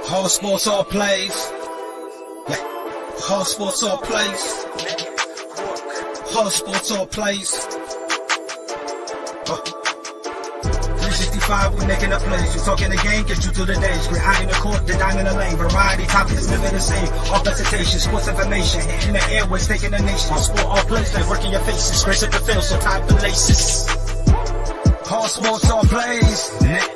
All sports, all plays. Yeah. All sports, all plays. All sports, all plays. 365, we making a plays. You talking the game, get you through the days. We're high in the court, the dime in the lane. Variety, topics, living the same. All presentation, sports information. In the airways, taking the nation. All sport, all plays, like working your faces. Grace at the field, so tie the laces. All sports, all plays. Yeah.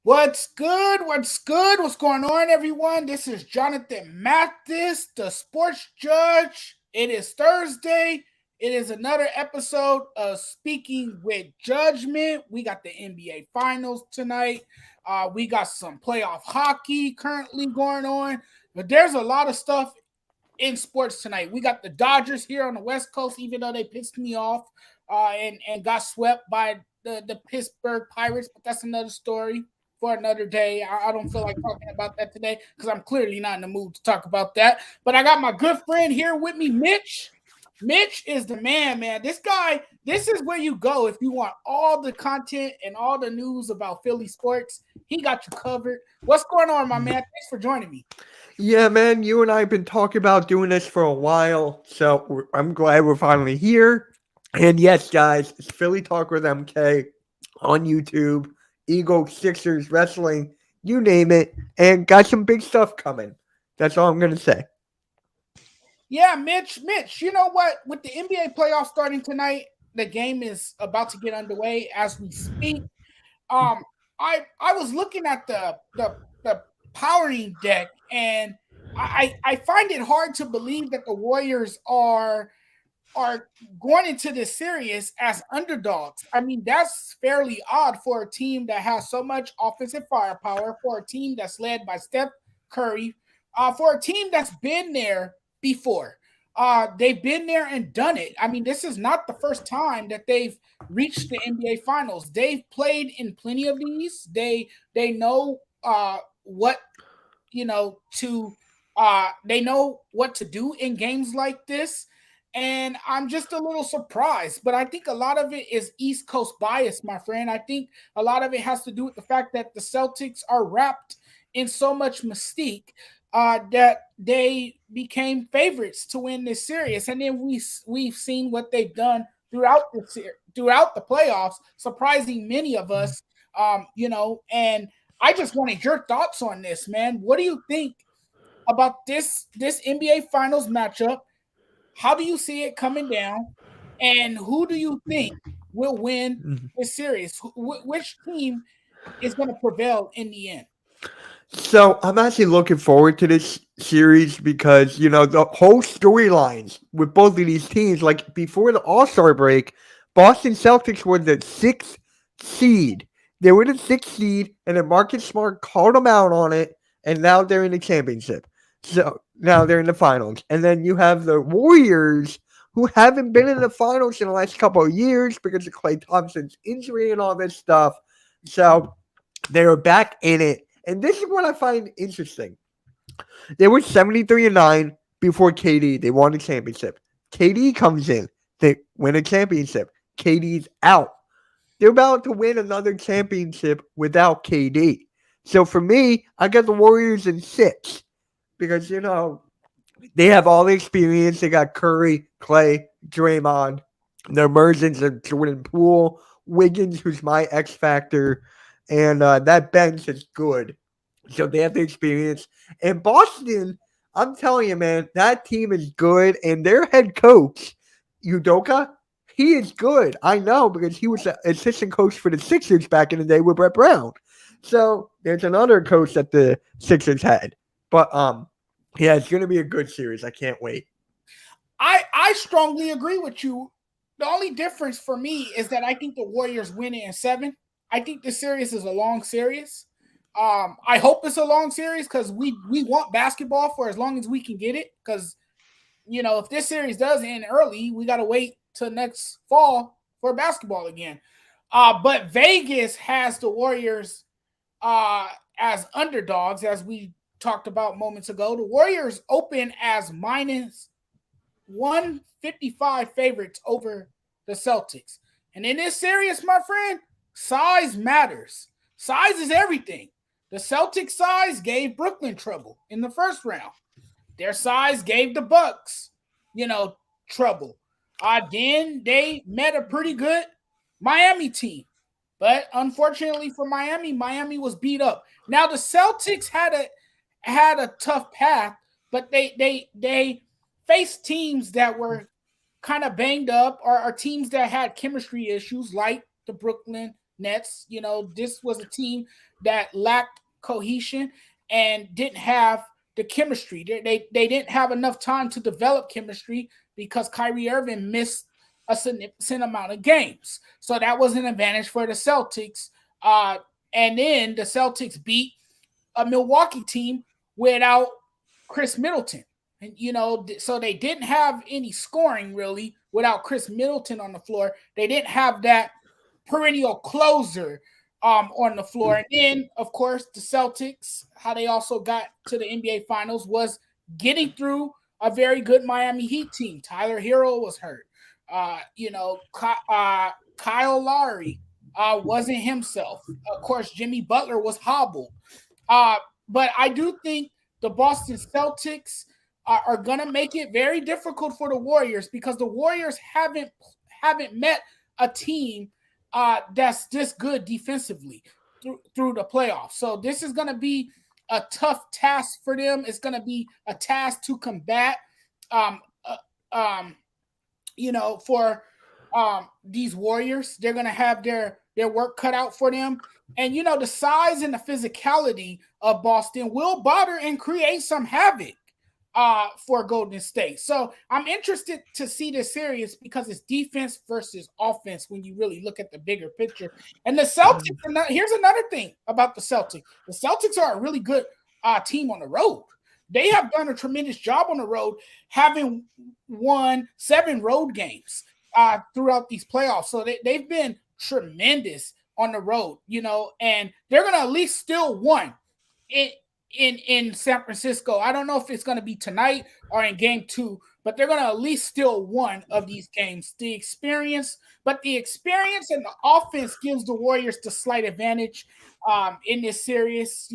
What's good? What's good? What's going on, everyone? This is Jonathan Mathis, the sports judge. It is Thursday. It is another episode of Speaking with Judgement. We got the NBA Finals tonight. We got some playoff hockey currently going on. But there's a lot of stuff in sports tonight. We got the Dodgers here on the West Coast, even though they pissed me off and got swept by the Pittsburgh Pirates. But that's another story for another day. I don't feel like talking about that today because I'm clearly not in the mood to talk about that. But I got my good friend here with me, Mitch. Mitch is the man. This guy, this is where you go if you want all the content and all the news about Philly sports. He got you covered. What's going on, my man? Thanks for joining me. Yeah, man, you and I have been talking about doing this for a while, so I'm glad we're finally here. And yes, guys, it's Philly Talk with MK on YouTube. Eagles, Sixers, wrestling, you name it, and got some big stuff coming. That's all I'm going to say. Yeah, Mitch, you know what? With the NBA playoffs starting tonight, the game is about to get underway as we speak. I was looking at the powering deck, and I find it hard to believe that the Warriors are going into this series as underdogs. I mean, that's fairly odd for a team that has so much offensive firepower, for a team that's led by Steph Curry, for a team that's been there before. They've been there and done it. I mean, this is not the first time that they've reached the NBA Finals. They've played in plenty of these. They know what they know what to do in games like this. And I'm just a little surprised, but I think a lot of it is East Coast bias, my friend. I think a lot of it has to do with the fact that the Celtics are wrapped in so much mystique that they became favorites to win this series. And then we've seen what they've done throughout the playoffs, surprising many of us, and I just wanted your thoughts on this, man. What do you think about this NBA Finals matchup? How do you see it coming down? And who do you think will win this series? Which team is going to prevail in the end? So I'm actually looking forward to this series because, the whole storylines with both of these teams, like before the All-Star break, Boston Celtics were the 6th seed. They were the 6th seed, and then Marcus Smart called them out on it, and now they're in the championship. So now they're in the finals. And then you have the Warriors, who haven't been in the finals in the last couple of years because of Klay Thompson's injury and all this stuff. So they are back in it. And this is what I find interesting. They were 73-9 before KD. They won the championship. KD comes in. They win a championship. KD's out. They're about to win another championship without KD. So for me, I got the Warriors in 6. Because, they have all the experience. They got Curry, Klay, Draymond. The emergence of Jordan Poole, Wiggins, who's my X factor. And that bench is good. So they have the experience. And Boston, I'm telling you, man, that team is good. And their head coach, Udoka, he is good. I know because he was the assistant coach for the Sixers back in the day with Brett Brown. So there's another coach that the Sixers had. But, yeah, it's going to be a good series. I can't wait. I strongly agree with you. The only difference for me is that I think the Warriors win it in 7. I think this series is a long series. I hope it's a long series because we want basketball for as long as we can get it. Because, if this series does end early, we got to wait till next fall for basketball again. But Vegas has the Warriors as underdogs, as we talked about moments ago. The Warriors open as minus 155 favorites over the Celtics. And in this series, my friend, size matters. Size is everything. The Celtics size gave Brooklyn trouble in the first round. Their size gave the Bucks, trouble. Then they met a pretty good Miami team. But unfortunately for Miami was beat up. Now the Celtics had a tough path, but they faced teams that were kind of banged up or teams that had chemistry issues like the Brooklyn Nets. This was a team that lacked cohesion and didn't have the chemistry. They didn't have enough time to develop chemistry because Kyrie Irving missed a significant amount of games. So that was an advantage for the Celtics. And then the Celtics beat a Milwaukee team without Chris Middleton. And, so they didn't have any scoring really without Chris Middleton on the floor. They didn't have that perennial closer on the floor. And then, of course, the Celtics, how they also got to the NBA Finals was getting through a very good Miami Heat team. Tyler Hero was hurt. Kyle Lowry wasn't himself. Of course, Jimmy Butler was hobbled. But I do think the Boston Celtics are going to make it very difficult for the Warriors because the Warriors haven't met a team that's this good defensively through the playoffs. So this is going to be a tough task for them. It's going to be a task to combat, for these Warriors. They're going to have their work cut out for them. And, the size and the physicality of Boston will bother and create some havoc for Golden State. So I'm interested to see this series because it's defense versus offense when you really look at the bigger picture. And the Celtics, here's another thing about the Celtics. The Celtics are a really good team on the road. They have done a tremendous job on the road, having won 7 road games throughout these playoffs. So they've been tremendous on the road, and they're going to at least steal one in San Francisco. I don't know if it's going to be tonight or in game 2, but they're going to at least steal one of these games. The experience and the offense gives the Warriors the slight advantage in this series.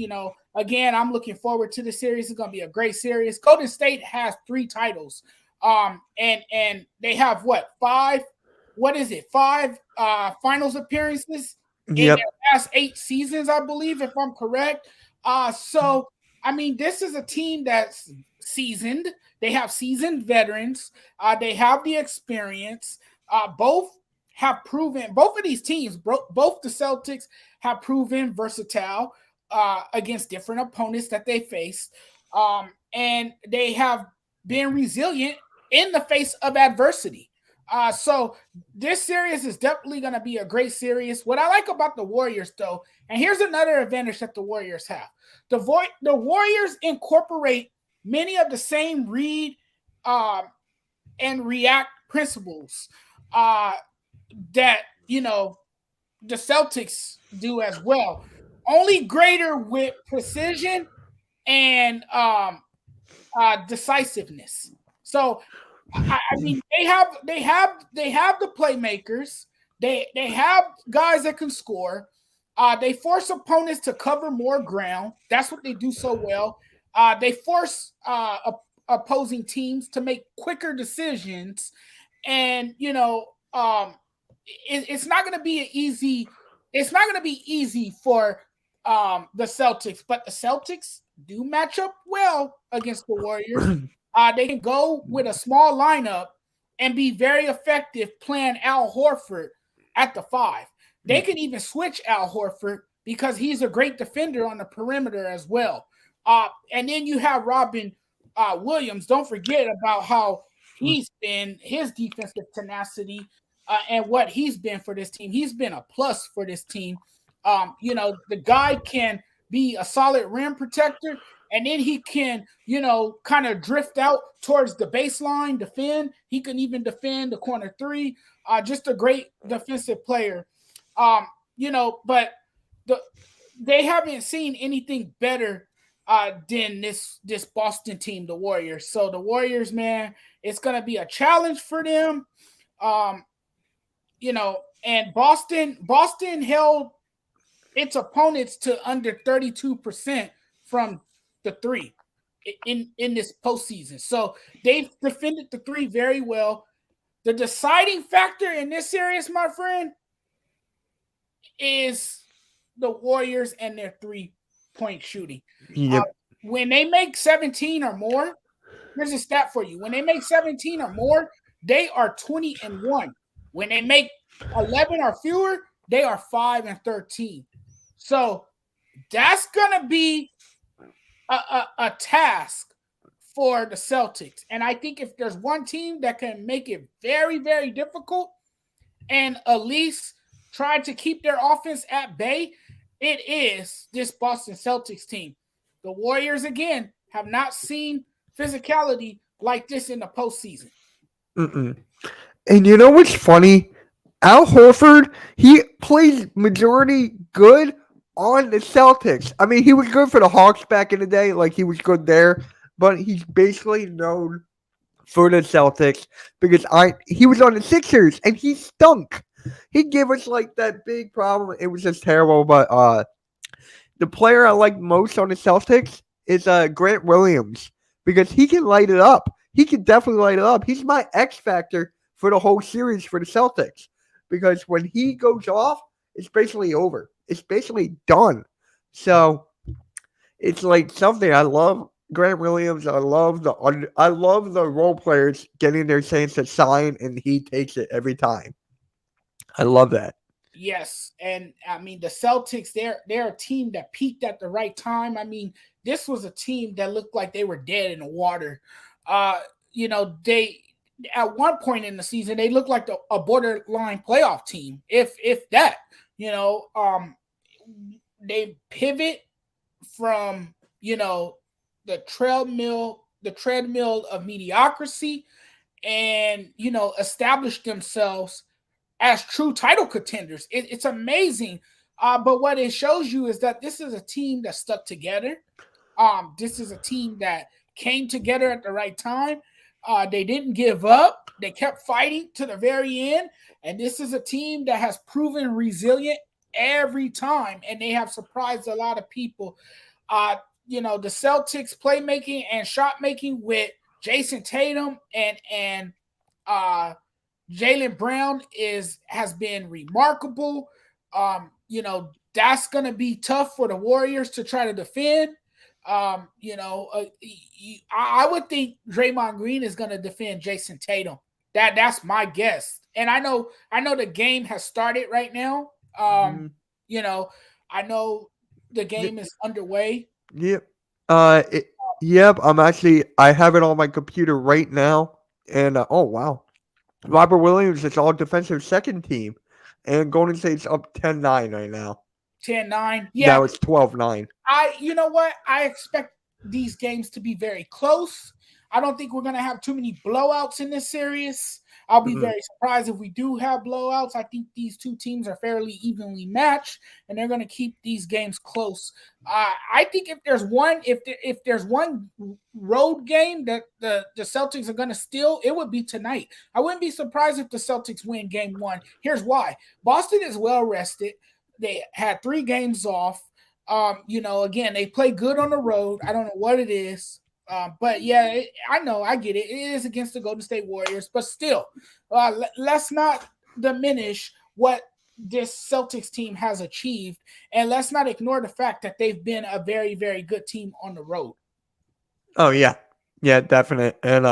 Again, I'm looking forward to the series. It's going to be a great series. Golden State has 3 titles. And they have 5 finals appearances in their last 8 seasons, I believe, if I'm correct. So, this is a team that's seasoned. They have seasoned veterans. They have the experience. Both of these teams, both the Celtics have proven versatile against different opponents that they face. And they have been resilient in the face of adversity. So this series is definitely going to be a great series. What I like about the Warriors, though, and here's another advantage that the Warriors have. The Warriors incorporate many of the same read and react principles that, the Celtics do as well. Only greater with precision and decisiveness. So, they have the playmakers. They have guys that can score. They force opponents to cover more ground. That's what they do so well. They force opposing teams to make quicker decisions, and it's not going to be easy. It's not going to be easy for the Celtics, but the Celtics do match up well against the Warriors. They can go with a small lineup and be very effective playing Al Horford at the 5. They can even switch Al Horford because he's a great defender on the perimeter as well. And then you have Robin Williams. Don't forget about how he's been, his defensive tenacity and what he's been for this team. He's been a plus for this team. The guy can be a solid rim protector, and then he can, kind of drift out towards the baseline, defend. He can even defend the corner 3. Just a great defensive player. But they haven't seen anything better than this Boston team, the Warriors. So the Warriors, man, it's gonna be a challenge for them. And Boston held its opponents to under 32% from the three in this postseason. So they've defended the three very well. The deciding factor in this series, my friend, is the Warriors and their 3-point shooting. Yep. When they make 17 or more, here's a stat for you. When they make 17 or more, they are 20-1. When they make 11 or fewer, they are 5-13. So that's going to be a task for the Celtics. And I think if there's one team that can make it very, very difficult and at least try to keep their offense at bay, it is this Boston Celtics team. The Warriors, again, have not seen physicality like this in the postseason. And you know what's funny? Al Horford, he plays majority good on the Celtics. I mean, he was good for the Hawks back in the day. Like, he was good there. But he's basically known for the Celtics because he was on the Sixers, and he stunk. He gave us, like, that big problem. It was just terrible. But the player I like most on the Celtics is Grant Williams because he can light it up. He can definitely light it up. He's my X factor for the whole series for the Celtics because when he goes off, it's basically over. It's basically done. So it's like something I love. Grant Williams, I love the role players getting their chance to shine, and he takes it every time. I love that. Yes, and I mean the Celtics, they're a team that peaked at the right time. I mean, this was a team that looked like they were dead in the water. They at one point in the season they looked like a borderline playoff team, if that. They pivot from the treadmill of mediocrity, and establish themselves as true title contenders. It's amazing. But what it shows you is that this is a team that stuck together. This is a team that came together at the right time. They didn't give up. They kept fighting to the very end. And this is a team that has proven resilient every time. And they have surprised a lot of people. The Celtics playmaking and shot making with Jason Tatum and Jaylen Brown has been remarkable. That's going to be tough for the Warriors to try to defend. I would think Draymond Green is going to defend Jason Tatum. That's my guess. And I know the game has started right now. I know the game is underway. Yep. Yep. I have it on my computer right now. And oh wow. Robert Williams is all defensive second team, and Golden State's up 10-9 right now. 10-9. Yeah. Now it's 12-9. You know what? I expect these games to be very close. I don't think we're going to have too many blowouts in this series. I'll be very surprised if we do have blowouts. I think these two teams are fairly evenly matched, and they're going to keep these games close. I think if there's one road game that the Celtics are going to steal, it would be tonight. I wouldn't be surprised if the Celtics win game one. Here's why. Boston is well rested. They had 3 games off. Again, they play good on the road. I don't know what it is. But yeah, I get it. It is against the Golden State Warriors, but still, let's not diminish what this Celtics team has achieved, and let's not ignore the fact that they've been a very, very good team on the road. Oh yeah, definite. And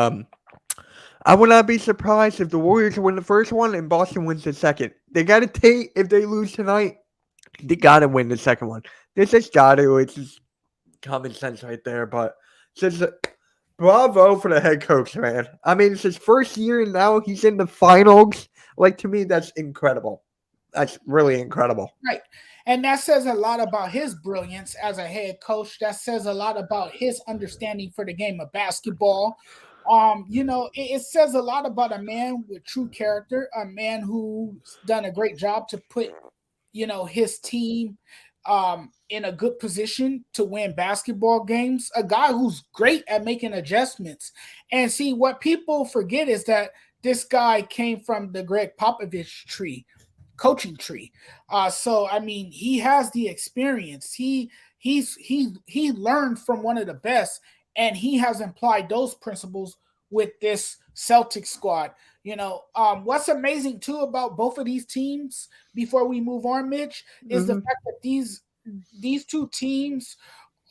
I would not be surprised if the Warriors win the first one and Boston wins the second. They got to take if they lose tonight. They got to win the second one. They just got to. It's just common sense right there, but. Just bravo for the head coach, man. I mean, it's his first year, and now he's in the finals. Like, to me, that's incredible. That's really incredible. Right. And that says a lot about his brilliance as a head coach. That says a lot about his understanding for the game of basketball. It says a lot about a man with true character, a man who's done a great job to put, his team in a good position to win basketball games, a guy who's great at making adjustments. And see, what people forget is that this guy came from the Greg Popovich tree, coaching tree. So I mean, he has the experience. He learned from one of the best, and he has applied those principles with this Celtic squad. What's amazing too about both of these teams, before we move on, Mitch, is the Mhm. fact that these two teams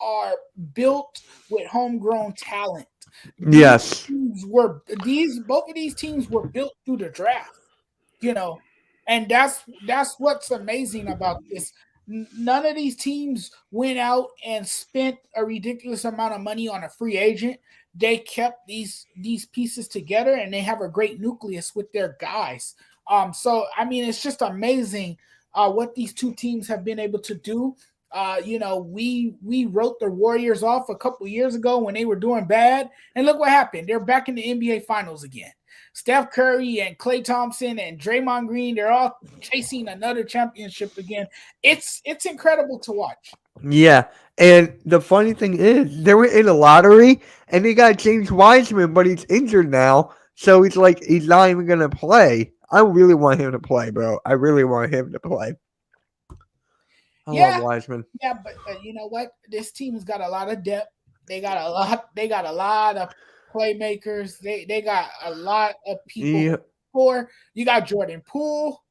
are built with homegrown talent. These Yes. teams were these both of these teams were built through the draft, you know, and that's what's amazing about this. None of these teams went out and spent a ridiculous amount of money on a free agent. They kept these pieces together, and they have a great nucleus with their guys. So I mean, it's just amazing what these two teams have been able to do. We wrote the Warriors off a couple years ago when they were doing bad, and look what happened. They're back in the NBA Finals again. Steph Curry and Klay Thompson and Draymond Green, they're all chasing another championship again. It's incredible to watch. Yeah. And the funny thing is, they were in a lottery, and they got James Wiseman, but he's injured now, so he's not even gonna play. I really want him to play, bro. I really want him to play. I love Yeah, Wiseman. yeah, but you know what? This team's got a lot of depth. They got a lot. They got a lot of playmakers. They got a lot of people who Yeah. score. You got Jordan Poole.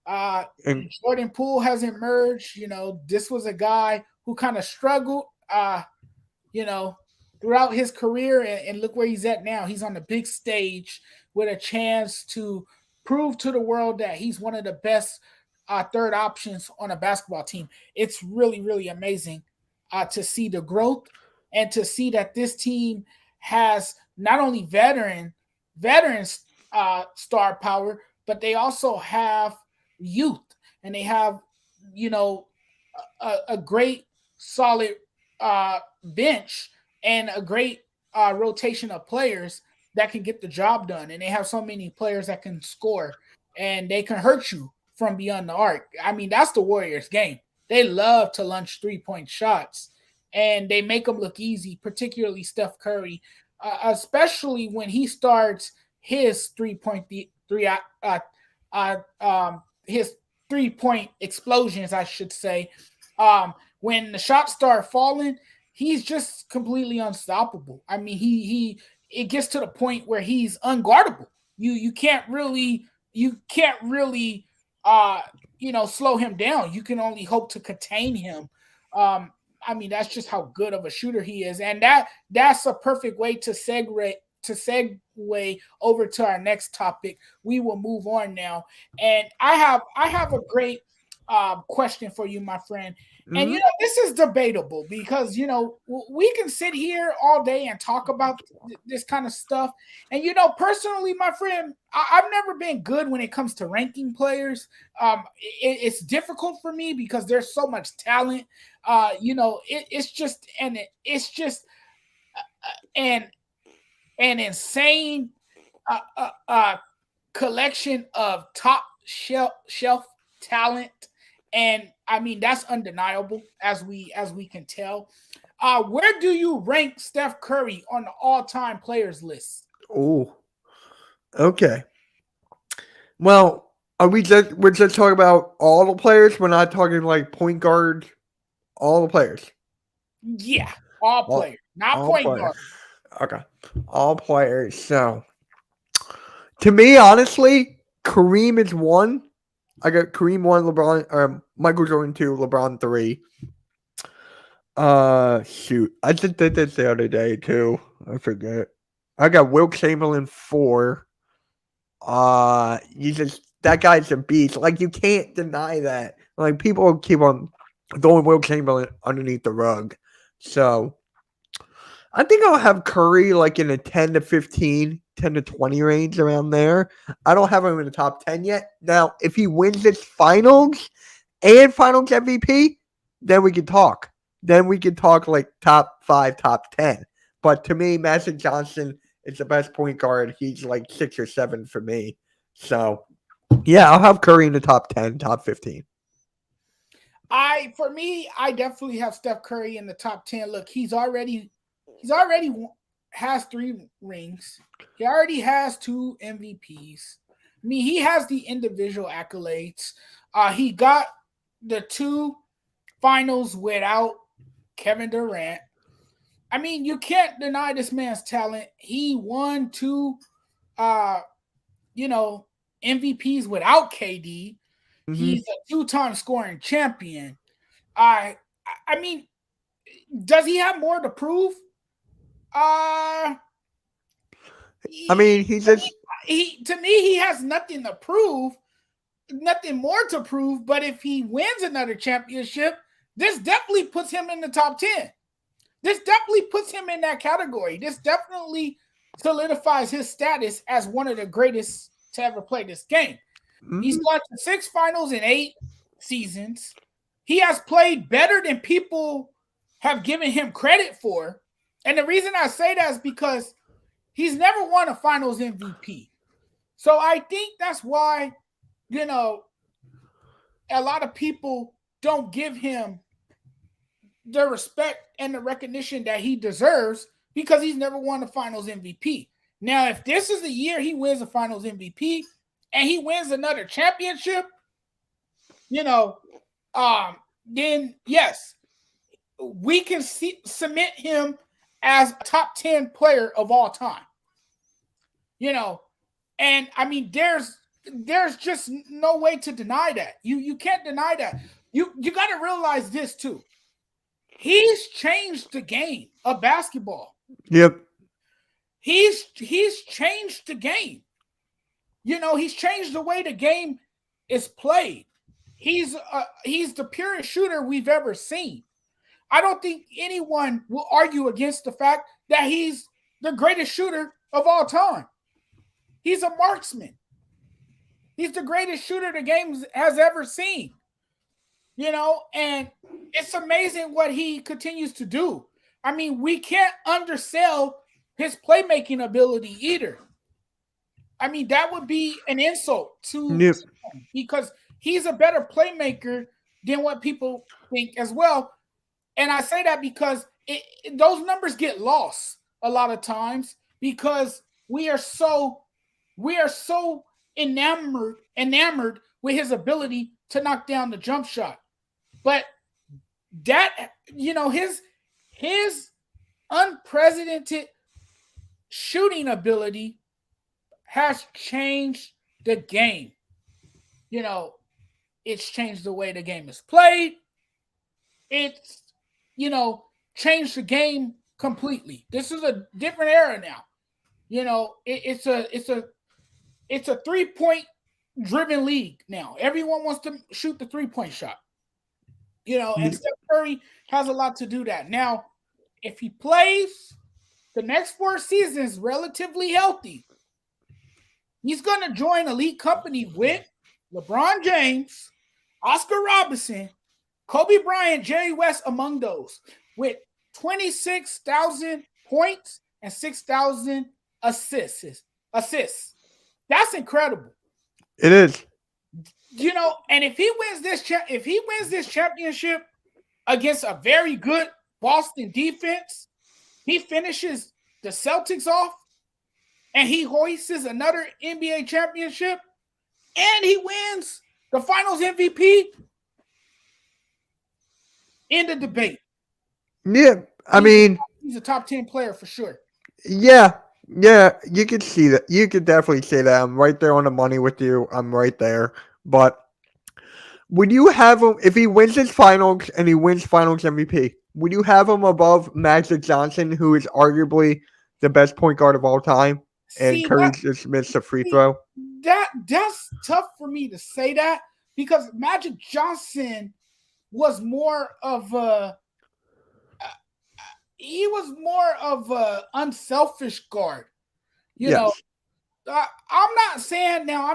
Uh, And Jordan Poole has emerged. This was a guy who kind of struggled. You know, throughout his career, and look where he's at now. He's on the big stage with a chance to prove to the world that he's one of the best third options on a basketball team. It's really, really amazing to see the growth and to see that this team has not only veterans star power, but they also have youth, and they have you know a great solid bench and a great rotation of players that can get the job done. And they have so many players that can score, and they can hurt you from beyond the arc. I mean, that's the Warriors' game. They love to lunch 3-point shots, and they make them look easy, particularly Steph Curry, especially when he starts his 3-point his 3-point explosions, I should say. When the shots start falling, he's just completely unstoppable. I mean, he it gets to the point where he's unguardable. You can't really slow him down. You can only hope to contain him. I mean, that's just how good of a shooter he is, and that's a perfect way to segue over to our next topic. We will move on now, and I have a great question for you, my friend. And mhm. this is debatable because we can sit here all day and talk about this kind of stuff. And personally, my friend, I've never been good when it comes to ranking players. It's difficult for me because there's so much talent. It's just an insane collection of top shelf talent, and I mean that's undeniable as we can tell. Where do you rank Steph Curry on the all-time players list? Oh, okay. Well, we're just talking about all the players. We're not talking like point guard. All the players. Yeah, all All, players, not all point players. guard. Okay. All players. So, to me, honestly, Kareem is one. I got Kareem one, LeBron, Michael Jordan two, LeBron three. Shoot, I just did this the other day too. I forget. I got Will Chamberlain four. You just that guy's a beast. Like you can't deny that. Like people keep on throwing Will Chamberlain underneath the rug. So I think I'll have Curry like in a 10 to 15, 10 to 20 range around there. I don't have him in the top 10 yet. Now, if he wins this finals and finals MVP, then we can talk. Then we can talk like top 5, top 10. But to me, Magic Johnson is the best point guard. He's like 6 or 7 for me. So, yeah, I'll have Curry in the top 10, top 15. For me, I definitely have Steph Curry in the top 10. Look, he's already has 3 rings. He already has 2 MVPs. I mean, he has the individual accolades. He got the 2 finals without Kevin Durant. I mean, you can't deny this man's talent. He won 2 MVPs without KD. He's a 2-time scoring champion. I mean, does he have more to prove? I mean, to me, he has nothing to prove, nothing more to prove. But if he wins another championship, this definitely puts him in the top 10. This definitely puts him in that category. This definitely solidifies his status as one of the greatest to ever play this game. He's gone to 6 finals in 8 seasons. He has played better than people have given him credit for. And the reason I say that is because he's never won a finals MVP. So I think that's why, a lot of people don't give him the respect and the recognition that he deserves because he's never won a finals MVP. Now, if this is the year he wins a finals MVP and he wins another championship, then yes, we can cement him as a top 10 player of all time. And I mean, there's just no way to deny that. You can't deny that. You got to realize this too. He's changed the game of basketball. Yep. He's changed the game. He's changed the way the game is played. He's the purest shooter we've ever seen. I don't think anyone will argue against the fact that he's the greatest shooter of all time. He's a marksman. He's the greatest shooter the game has ever seen. And it's amazing what he continues to do. I mean, we can't undersell his playmaking ability either. I mean, that would be an insult to him because he's a better playmaker than what people think as well. And I say that because those numbers get lost a lot of times because we are so enamored with his ability to knock down the jump shot. But that, his unprecedented shooting ability has changed the game. It's changed the way the game is played. It's, changed the game completely. This is a different era now. It's a 3-point driven league now. Everyone wants to shoot the 3-point shot. And Steph Curry has a lot to do that. Now, if he plays the next 4 seasons relatively healthy, he's going to join elite company with LeBron James, Oscar Robertson, Kobe Bryant, Jerry West among those, with 26,000 points and 6,000 assists. That's incredible. It is. And if he wins this championship against a very good Boston defense, he finishes the Celtics off and he hoists another NBA championship and he wins the finals MVP in the debate. Yeah, I mean, he's a top 10 player for sure. Yeah, you could see that. You could definitely say that. I'm right there on the money with you. I'm right there. But would you have him, if he wins his finals and he wins finals MVP, would you have him above Magic Johnson, who is arguably the best point guard of all time, and Curry just missed a free throw? That's tough for me to say that because Magic Johnson was more of a unselfish guard. I'm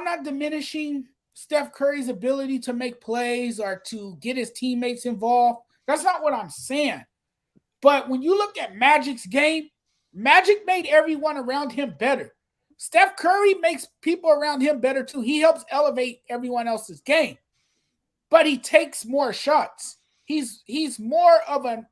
not diminishing Steph Curry's ability to make plays or to get his teammates involved. That's not what I'm saying. But when you look at Magic's game, Magic made everyone around him better. Steph Curry makes people around him better too. He helps elevate everyone else's game. but he takes more shots. He's more of a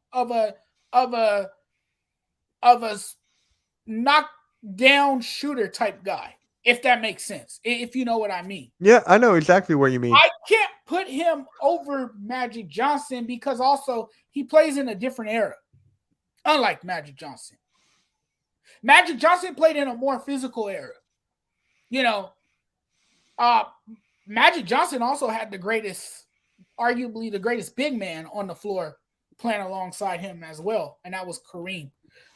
knockdown shooter type guy, if that makes sense. If you know what I mean. Yeah, I know exactly what you mean. I can't put him over Magic Johnson because also he plays in a different era, unlike Magic Johnson. Magic Johnson played in a more physical era. Magic Johnson also had arguably the greatest big man on the floor playing alongside him as well, and that was Kareem.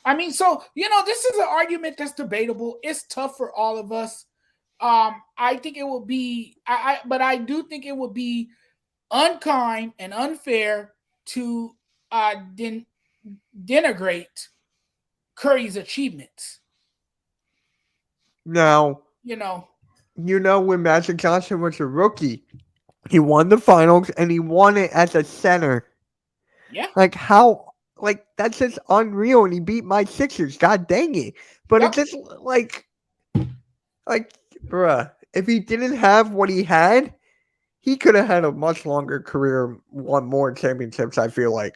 I mean, so, this is an argument that's debatable. It's tough for all of us. I think it will be, but I do think it would be unkind and unfair to denigrate Curry's achievements. Now, when Magic Johnson was a rookie, he won the finals and he won it as a center. Yeah. That's just unreal. And he beat my Sixers. God dang it. But It's just bruh, if he didn't have what he had, he could have had a much longer career, won more championships, I feel like.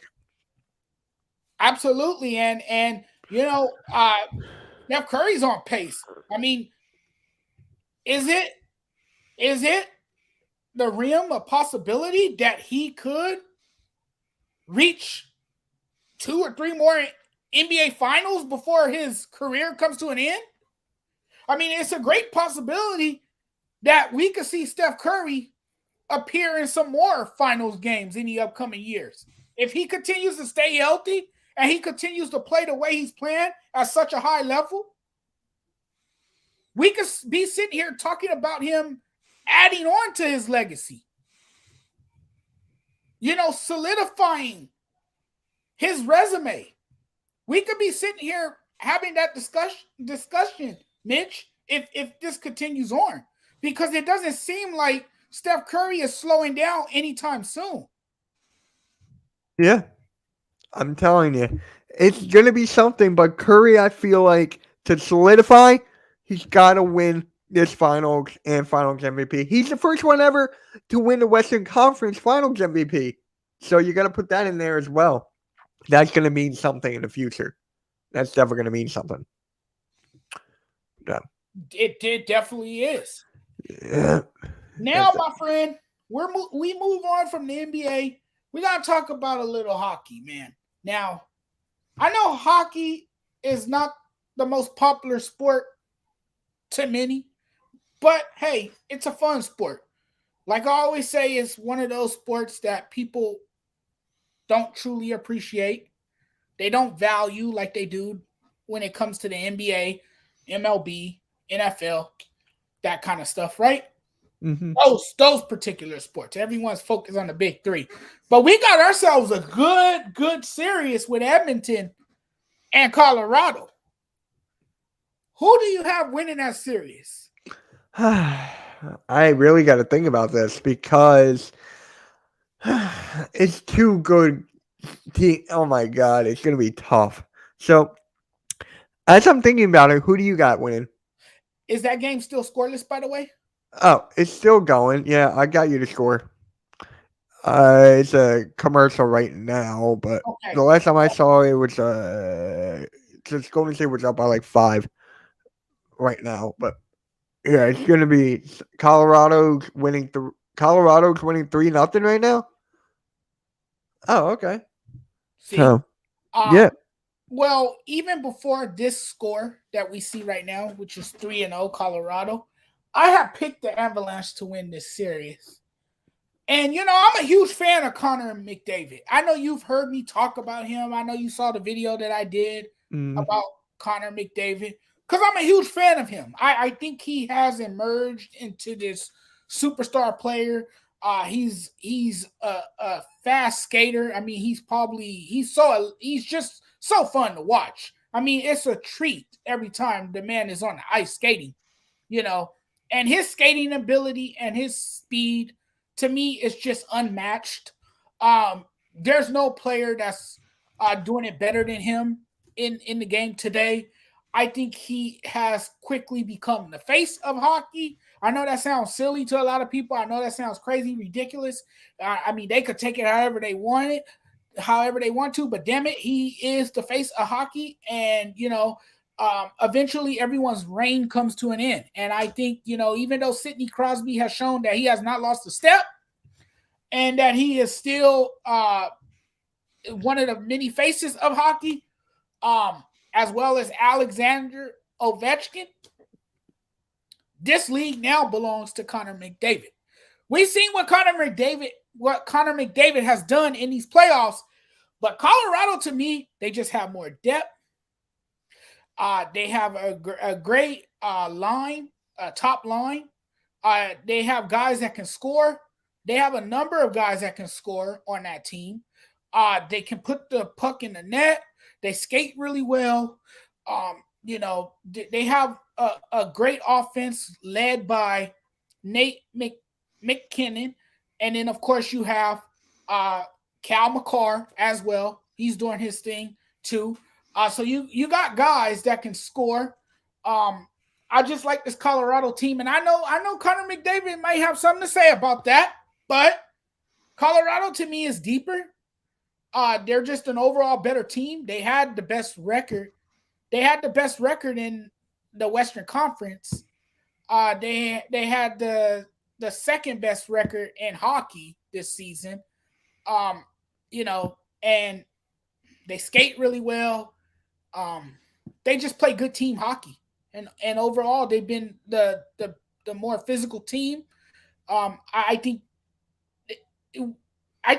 Absolutely. And Steph Curry's on pace. I mean, is it the realm of possibility that he could reach 2 or 3 more NBA finals before his career comes to an end? I mean, it's a great possibility that we could see Steph Curry appear in some more finals games in the upcoming years. If he continues to stay healthy and he continues to play the way he's playing at such a high level, we could be sitting here talking about him adding on to his legacy. Solidifying his resume. We could be sitting here having that discussion, Mitch, if this continues on. Because it doesn't seem like Steph Curry is slowing down anytime soon. Yeah. I'm telling you. It's going to be something, but Curry, I feel like, to solidify, he's got to win this finals and finals MVP. He's the first one ever to win the Western Conference finals MVP. So you got to put that in there as well. That's going to mean something in the future. That's definitely going to mean something. Yeah. It definitely is. Yeah. Now, my friend, we move on from the NBA. We got to talk about a little hockey, man. Now, I know hockey is not the most popular sport to many, but hey, it's a fun sport. Like I always say, it's one of those sports that people don't truly appreciate. They don't value like they do when it comes to the NBA, MLB, NFL, that kind of stuff, right? Mm-hmm. Those particular sports. Everyone's focused on the big three. But we got ourselves a good series with Edmonton and Colorado. Who do you have winning that series? I really got to think about this because it's too good. Oh my God, it's going to be tough. So, as I'm thinking about it, who do you got winning? Is that game still scoreless, by the way? Oh, it's still going. Yeah, I got you to score. It's a commercial right now, but the last time I saw it was just Golden State was up by like 5 right now. But yeah, it's gonna be Colorado's winning 3-0 right now. Oh, okay. Yeah. Well, even before this score that we see right now, which is 3-0 Colorado, I have picked the Avalanche to win this series. And, I'm a huge fan of Connor McDavid. I know you've heard me talk about him. I know you saw the video that I did about Connor McDavid because I'm a huge fan of him. I think he has emerged into this superstar player. He's a fast skater. I mean, he's just so fun to watch. I mean, it's a treat every time the man is on the ice skating, and his skating ability and his speed, to me, is just unmatched. There's no player that's doing it better than him in the game today. I think he has quickly become the face of hockey. I know that sounds silly to a lot of people. I know that sounds crazy, ridiculous. I mean, they could take it however they want it, however they want to, but damn it, he is the face of hockey. And, eventually everyone's reign comes to an end. And I think, even though Sidney Crosby has shown that he has not lost a step and that he is still one of the many faces of hockey, as well as Alexander Ovechkin, this league now belongs to Connor McDavid. We've seen what Connor McDavid has done in these playoffs, but Colorado, to me, they just have more depth. They have a great line, top line. They have guys that can score. They have a number of guys that can score on that team. They can put the puck in the net. They skate really well. They have a great offense led by Nate McKinnon. And then, of course, you have Cal McCarr as well. He's doing his thing, too. So you got guys that can score. I just like this Colorado team. And I know Connor McDavid might have something to say about that. But Colorado, to me, is deeper. They're just an overall better team. They had the best record. They had the best record in the Western Conference. They had the second best record in hockey this season. And they skate really well. They just play good team hockey. And overall, they've been the more physical team. I think I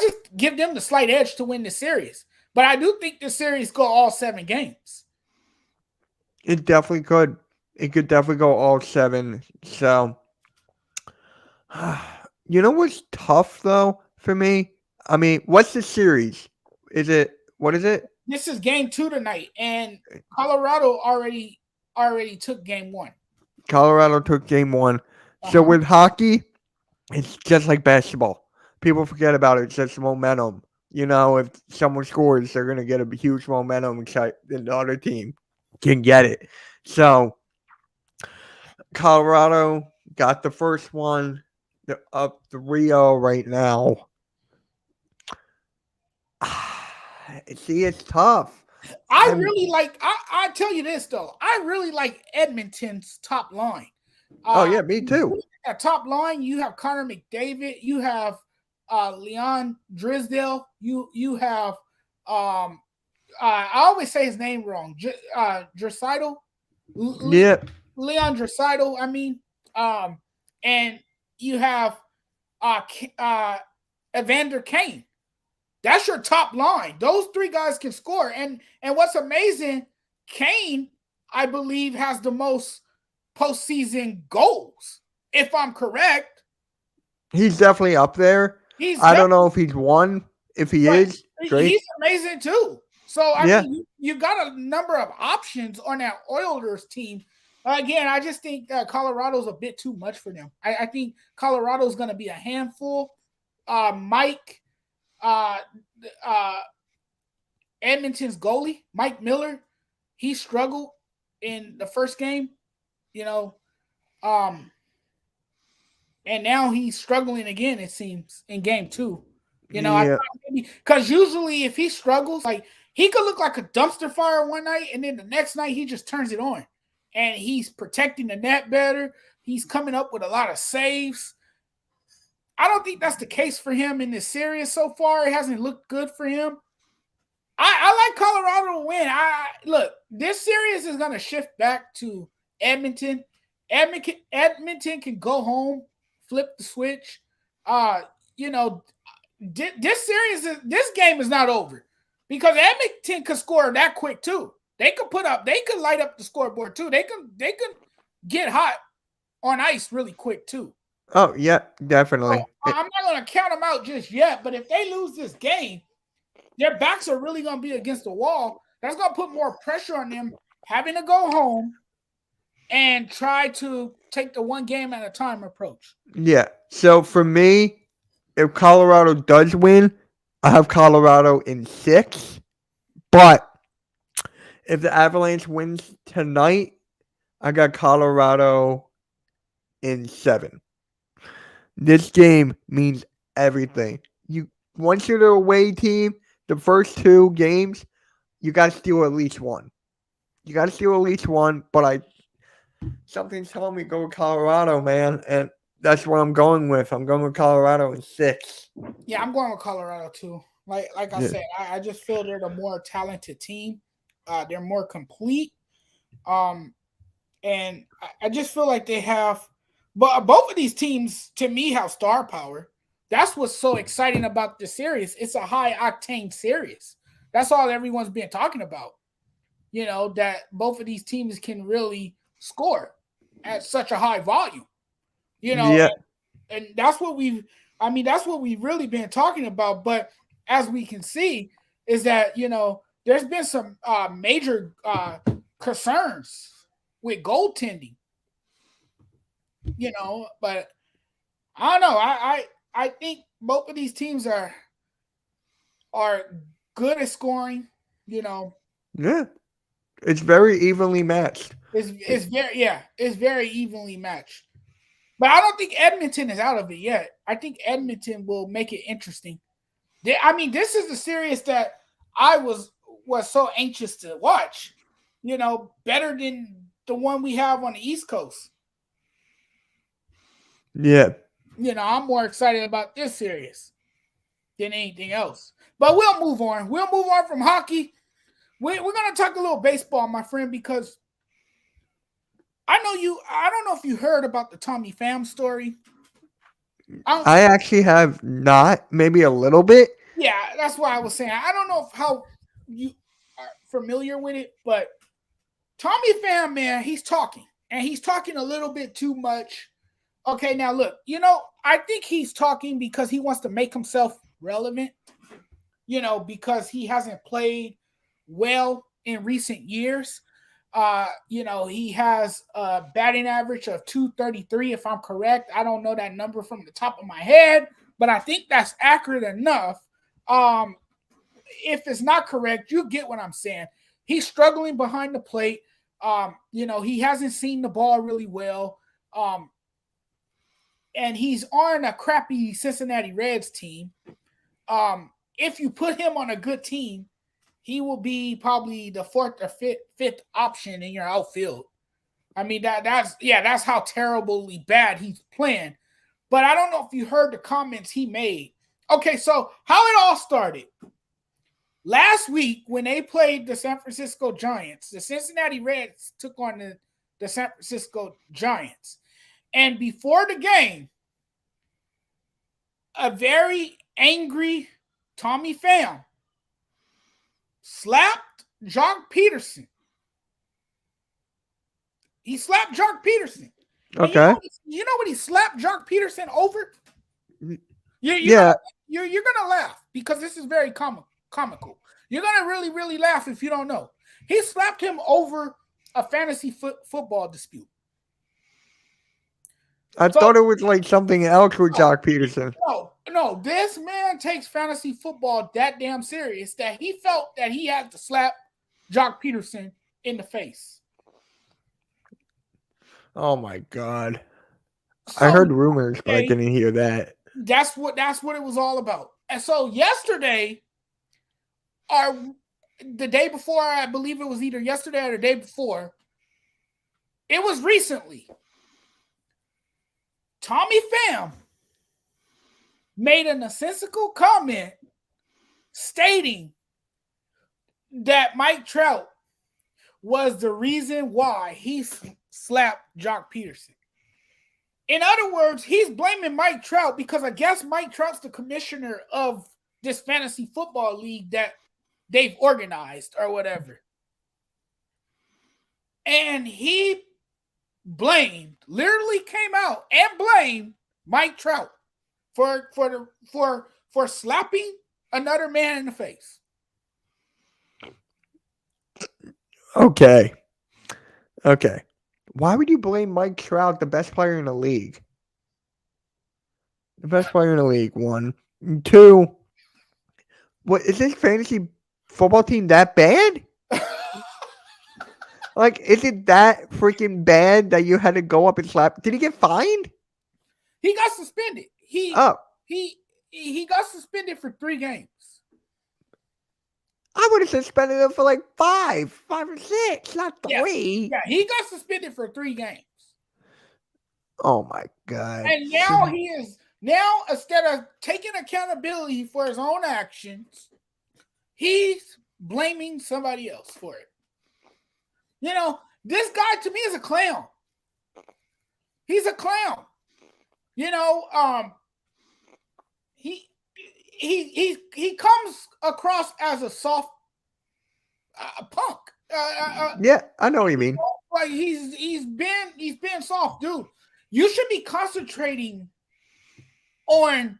just give them the slight edge to win the series. But I do think the series go all 7 games. It definitely could. It could definitely go all 7. So, what's tough, though, for me? I mean, what's the series? What is it? This is game 2 tonight, and Colorado already took game 1. Colorado took game 1. So with hockey, it's just like basketball. People forget about it. It's just momentum. If someone scores, they're going to get a huge momentum and the other team can get it. So Colorado got the first one. They're up 3-0 right now. See, it's tough. I tell you this, though. I really like Edmonton's top line. Me too. At top line, you have Connor McDavid. You have Leon Drysdale. You have I always say his name wrong. Draisaitl. Yeah. Leon Draisaitl. I mean, and you have Evander Kane. That's your top line. Those 3 guys can score. And what's amazing, Kane, I believe, has the most postseason goals, if I'm correct. He's definitely up there. I don't know if he's won. If he is, great. He's amazing too. So, I mean, you got a number of options on that Oilers team. Again, I just think Colorado's a bit too much for them. I think Colorado's going to be a handful. Edmonton's goalie, Mike Miller, he struggled in the first game, and now he's struggling again, it seems, in game 2. Because usually if he struggles, like, he could look like a dumpster fire one night, and then the next night he just turns it on. And he's protecting the net better. He's coming up with a lot of saves. I don't think that's the case for him in this series so far. It hasn't looked good for him. I like Colorado to win. Look, this series is going to shift back to Edmonton. Edmonton can go home, flip the switch. This game is not over because Edmonton could score that quick too. They could light up the scoreboard too. They can get hot on ice really quick too. Oh yeah, definitely. So, I'm not going to count them out just yet, but if they lose this game, their backs are really going to be against the wall. That's going to put more pressure on them having to go home and try to take the one game at a time approach. Yeah. So for me, if Colorado does win, I have Colorado in 6. But if the Avalanche wins tonight, I got Colorado in 7. This game means everything. Once you're the away team, the first 2 games, you got to steal at least one. But something's telling me go with Colorado, man, and that's what I'm going with. I'm going with Colorado in 6. Yeah, I'm going with Colorado too. Like I said, I just feel they're the more talented team. They're more complete. And I just feel like they have, but both of these teams to me have star power. That's what's so exciting about this series. It's a high octane series. That's all everyone's been talking about. That both of these teams can really score at such a high volume. Yeah. And that's what that's what we've really been talking about. But as we can see, is that there's been some major concerns with goaltending. But I don't know. I think both of these teams are good at scoring. Yeah. It's very evenly matched. It's very evenly matched. But I don't think Edmonton is out of it yet. I think Edmonton will make it interesting. This is a series that I was so anxious to watch. Better than the one we have on the East Coast. Yeah. I'm more excited about this series than anything else. But we'll move on. We'll move on from hockey. We're going to talk a little baseball, my friend, because I don't know if you heard about the Tommy Pham story. I actually have not, maybe a little bit. Yeah, that's why I was saying. I don't know how you are familiar with it, but Tommy Pham, man, he's talking. And he's talking a little bit too much. Okay, now look, I think he's talking because he wants to make himself relevant, because he hasn't played well in recent years. He has a batting average of .233, if I'm correct. I don't know that number from the top of my head, but I think that's accurate enough. If it's not correct, you get what I'm saying. He's struggling behind the plate. He hasn't seen the ball really well. And he's on a crappy Cincinnati Reds team. If you put him on a good team, he will be probably the 4th or 5th option in your outfield. That's how terribly bad he's playing. But I don't know if you heard the comments he made. Okay, so how it all started. Last week, when they played the San Francisco Giants, the Cincinnati Reds took on the San Francisco Giants. And before the game, a very angry Tommy Pham slapped Jock Peterson. He slapped Jock Peterson. Okay. You know what he slapped Jock Peterson over? You're gonna laugh because this is very comical. You're gonna really, really laugh if you don't know. He slapped him over a fantasy football dispute. I thought it was like something else with Jock Peterson. No, this man takes fantasy football that damn serious that he felt that he had to slap Jock Peterson in the face. Oh my God. I heard rumors, but I didn't hear that. That's what it was all about. And so yesterday, the day before, I believe it was either yesterday or the day before, it was recently, Tommy Pham made a nonsensical comment stating that Mike Trout was the reason why he slapped Jock Peterson. In other words, he's blaming Mike Trout because I guess Mike Trout's the commissioner of this fantasy football league that they've organized or whatever. And he literally came out and blamed Mike Trout for slapping another man in the face. Okay. Why would you blame Mike Trout, the best player in the league? The best player in the league, 1. 2, what is this fantasy football team that bad? Like, is it that freaking bad that you had to go up and slap? Did he get fined? He got suspended. He Oh, got suspended for 3 games. I would have suspended him for like 5 or 6, not Yeah. 3. Yeah, he got suspended for 3 games. Oh my god! And now instead of taking accountability for his own actions, he's blaming somebody else for it. You know, this guy to me is a clown. He's a clown. You know, he comes across as a soft punk. Yeah, I know what you mean. Like he's been soft, dude. You should be concentrating on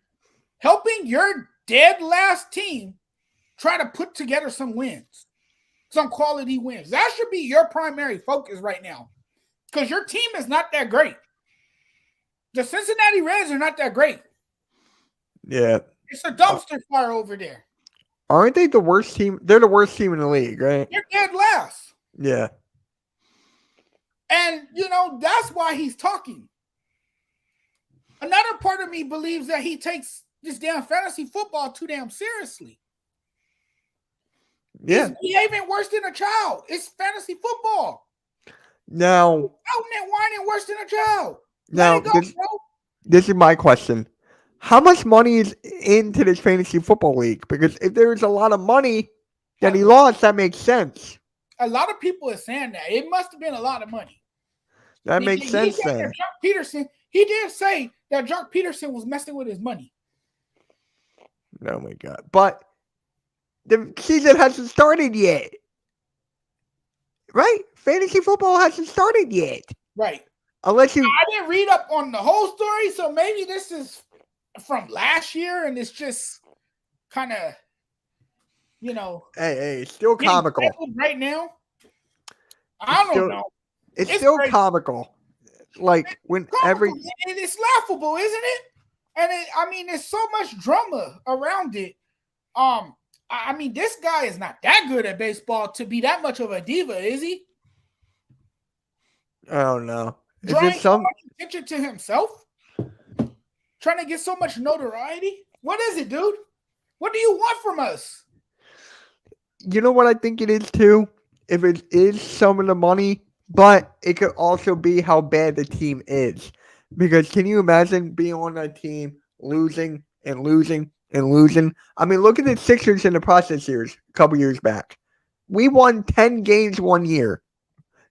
helping your dead last team try to put together some wins, some quality wins. That should be your primary focus right now, because your team is not that great. The Cincinnati Reds are not that great. Yeah, It's a dumpster fire over there. aren't they the worst team? They're the worst team in the league, right? They're dead last. Yeah. And, you know, that's why he's talking. Another part of me believes that he takes this damn fantasy football too damn seriously. Yeah. He's behaving worse than a child. It's fantasy football. Now, Out and whining worse than a child. now this is my question. How much money is into this fantasy football league? Because if there's a lot of money that he lost, that makes sense. A lot of people are saying that. It must have been a lot of money. That makes sense then. He did say that Jock Peterson was messing with his money. Oh my god. But the season hasn't started yet. Right? Fantasy football hasn't started yet. Right. Unless you... I didn't read up on the whole story, so maybe this is from last year and it's just kind of, you know... Hey, it's still comical. Right now? I don't know. It's still crazy. Comical. Like, It's laughable, isn't it? And there's so much drama around it. I mean, this guy is not that good at baseball to be that much of a diva, is he? I don't know. Drawing so much attention to himself? Trying to get so much notoriety? What is it, dude? What do you want from us? You know what I think it is, too? If it is some of the money, but it could also be how bad the team is. Because can you imagine being on a team losing and losing and losing? I mean, look at the Sixers in the process years, a couple years back. We won 10 games one year.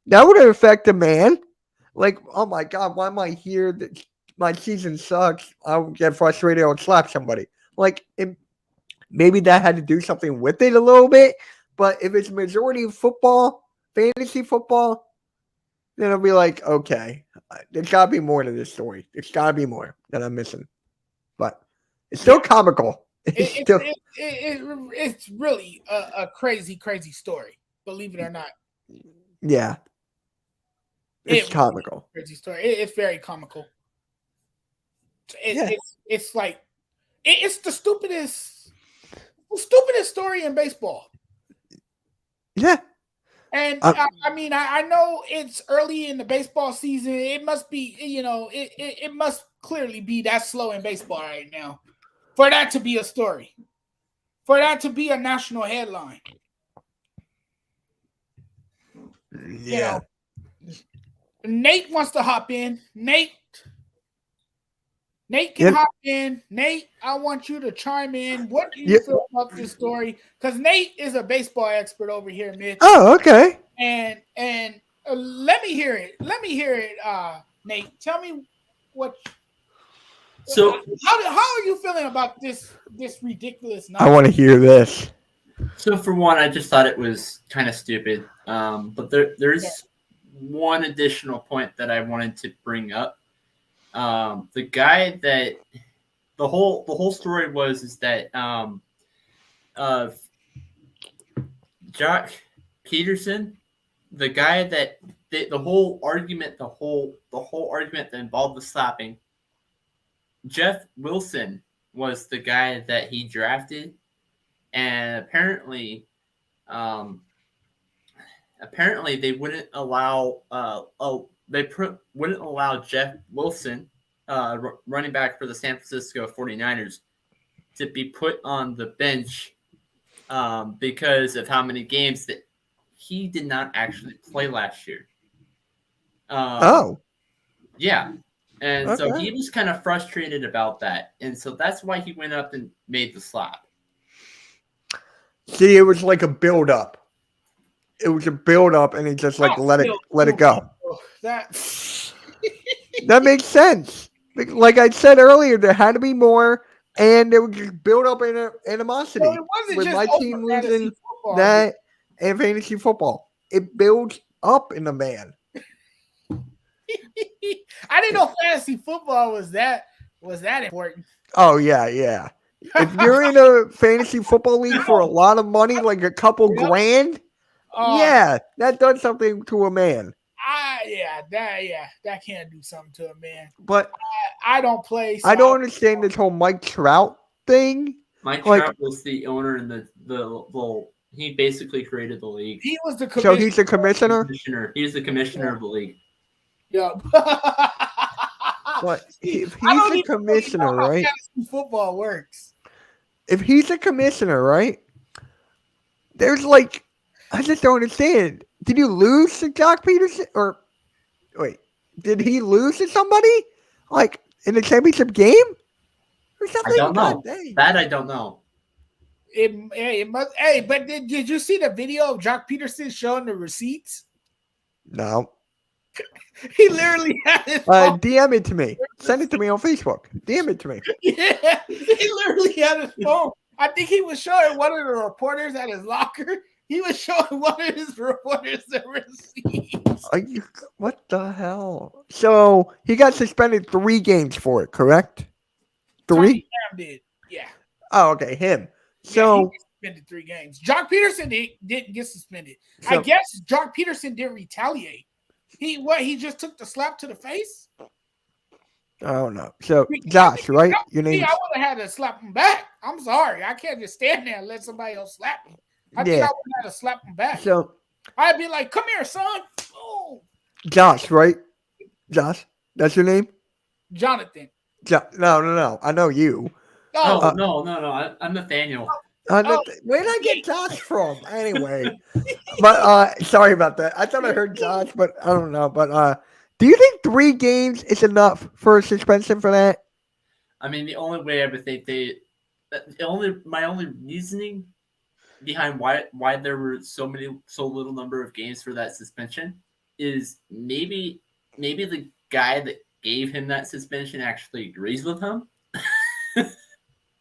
That would affect a man. Like, oh my God, why am I here? My season sucks. I'll get frustrated. I'll slap somebody. Like, maybe that had to do something with it a little bit. But if it's majority of football, fantasy football, then I'll be like, okay, there's got to be more to this story. There's got to be more that I'm missing. But it's still comical. It's really a crazy, crazy story, believe it or not. Yeah. It's comical. Really crazy story. It's very comical. It's like, it's the stupidest story in baseball. Yeah. And I know it's early in the baseball season. It must be, it must clearly be that slow in baseball right now for that to be a story, for that to be a national headline. Yeah. Nate wants to hop in. Nate can hop in. Nate, I want you to chime in. What do you feel about this story? Because Nate is a baseball expert over here, Mitch. Oh, okay. And let me hear it. Nate. Tell me what. So how are you feeling about this ridiculous nonsense? I want to hear this. So for one, I just thought it was kind of stupid. But there's one additional point that I wanted to bring up. The guy that the whole story is that Jock Peterson, the guy that the whole argument that involved the slapping, Jeff Wilson was the guy that he drafted, and apparently apparently they wouldn't allow wouldn't allow Jeff Wilson, running back for the San Francisco 49ers, to be put on the bench because of how many games that he did not actually play last year. Yeah. And so he was kind of frustrated about that. And so that's why he went up and made the slap. See, it was like a build-up. It was a build-up, and he just let it go. That makes sense. Like I said earlier, there had to be more, and there was just build-up animosity. Well, it wasn't with just my team losing that and fantasy football. It builds up in the man. I didn't know fantasy football was that important. Oh yeah. If you're in a fantasy football league for a lot of money, like a couple grand, that does something to a man. That can do something to a man. But I don't play. So I don't understand this whole Mike Trout thing. Mike Trout was the owner and the he basically created the league. He was the commissioner. So he's the commissioner? He's the commissioner of the league. Yeah. But if he's the commissioner, right? Football works. If he's the commissioner, right? There's like, I just don't understand. Did you lose to Jock Peterson? Or wait, did he lose to somebody? Like in the championship game? Or something? I don't know. That I don't know. It must. Hey, but did you see the video of Jock Peterson showing the receipts? No. He literally had his phone. DM it to me. Send it to me on Facebook. DM it to me. Yeah, he literally had his phone. I think he was showing one of the reporters at his locker. He was showing one of his reporters the receipts. What the hell? So he got suspended 3 games for it, correct? 3? Pham did. Yeah. Oh, okay. Him. So he suspended 3 games. Jock Peterson didn't get suspended. So, I guess Jock Peterson didn't retaliate. He just took the slap to the face? I don't know. So Josh, right? Your name? I would have had to slap him back. I'm sorry. I can't just stand there and let somebody else slap me. I think I would have had to slap him back. So I'd be like, "Come here, son." Oh. Josh, right? Josh, that's your name? Jonathan. No. I know you. No. I'm Nathaniel. Where did I get Josh from? Anyway, but sorry about that. I thought I heard Josh, but I don't know. But do you think 3 games is enough for a suspension for that? I mean, the only way I would think my only reasoning behind why there were so little number of games for that suspension is maybe the guy that gave him that suspension actually agrees with him.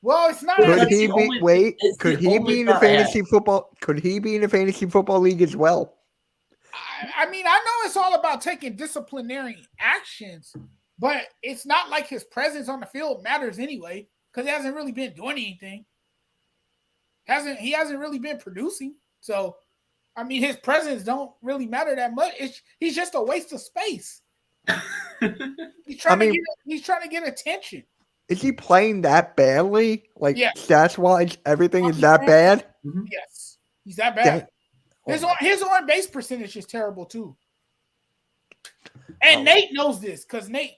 Well, it's not. Could he be in a fantasy football? Could he be in a fantasy football league as well? I mean, I know it's all about taking disciplinary actions, but it's not like his presence on the field matters anyway, because he hasn't really been doing anything. He hasn't really been producing. So, I mean, his presence don't really matter that much. He's just a waste of space. He's trying to get attention. Is he playing that badly? Like stats-wise, everything is that bad? Mm-hmm. Yes, he's that bad. His on base percentage is terrible too. And Nate knows this because Nate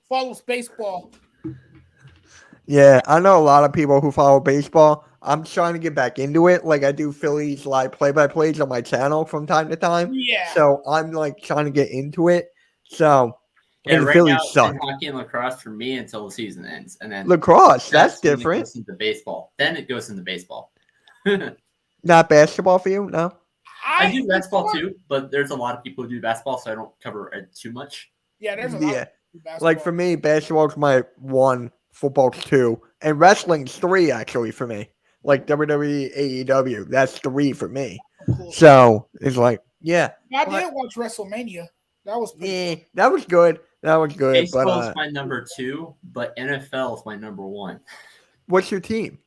follows baseball. Yeah, I know a lot of people who follow baseball. I'm trying to get back into it. Like I do Phillies live play-by-plays on my channel from time to time. Yeah. So I'm like trying to get into it. So and right now, it's hockey and lacrosse for me until the season ends, and then lacrosse. That's different. It goes into baseball. Then it goes into baseball. Not basketball for you, no. I do basketball too, but there's a lot of people who do basketball, so I don't cover it too much. Yeah, there's a lot. Of like for me, basketball's my 1, football's 2, and wrestling's 3 actually for me. Like WWE, AEW, that's 3 for me. Cool. So it's like, I did watch WrestleMania. That was pretty that was good. That was good. Baseball is my number 2, but NFL is my number 1. What's your team?